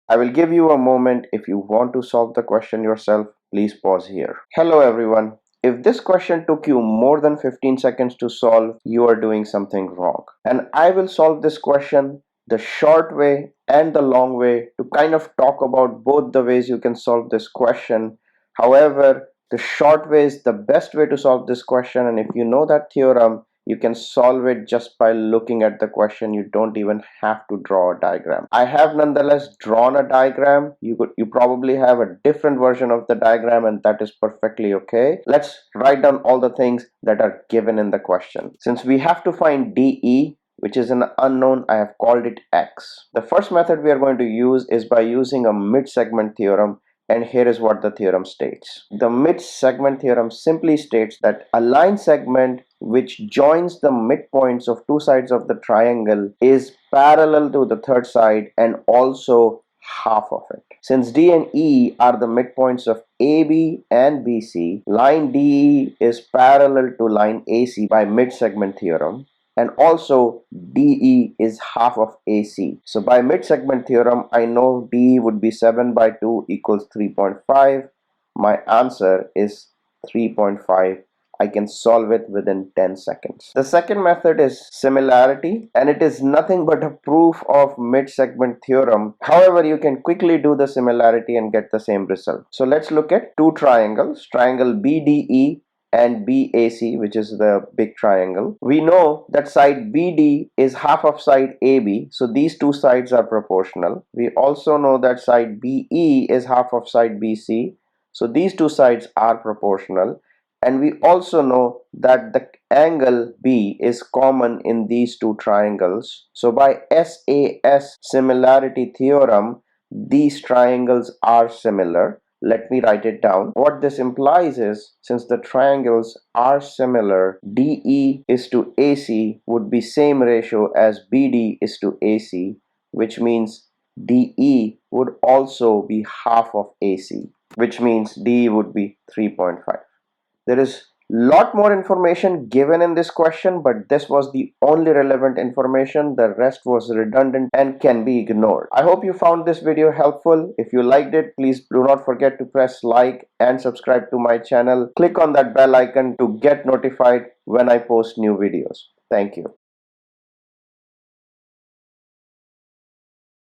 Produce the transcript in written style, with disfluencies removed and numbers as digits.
I will give you a moment. If you want to solve the question yourself, please pause here. Hello everyone. If this question took you more than 15 seconds to solve, you are doing something wrong. And I will solve this question the short way and the long way to kind of talk about both the ways you can solve this question. However, the short way is the best way to solve this question, and if you know that theorem, you can solve it just by looking at the question. You don't even have to draw a diagram. I have nonetheless drawn a diagram. You probably have a different version of the diagram, and that is perfectly okay. Let's write down all the things that are given in the question. Since we have to find DE, which is an unknown, I have called it X. The first method we are going to use is by using a mid-segment theorem. And here is what the theorem states. The mid-segment theorem simply states that a line segment which joins the midpoints of two sides of the triangle is parallel to the third side and also half of it. Since D and E are the midpoints of AB and BC, line DE is parallel to line AC by mid-segment theorem. And also DE is half of AC. So by mid-segment theorem, I know DE would be 7 by 2 equals 3.5. My answer is 3.5. I can solve it within 10 seconds. The second method is similarity, and it is nothing but a proof of mid-segment theorem. However, you can quickly do the similarity and get the same result. So let's look at two triangles, triangle BDE and BAC, which is the big triangle. We know that side BD is half of side AB, so these two sides are proportional. We also know that side BE is half of side BC, so these two sides are proportional. And we also know that the angle B is common in these two triangles. So by Sas Similarity Theorem, these triangles are similar. Let me write it down. What this implies is, since the triangles are similar, DE is to AC would be same ratio as BD is to AC, which means DE would also be half of AC, which means DE would be 3.5. There is lot more information given in this question, but this was the only relevant information. The rest was redundant and can be ignored. I hope you found this video helpful. If you liked it, please do not forget to press like and subscribe to my channel. Click on that bell icon to get notified when I post new videos. Thank you.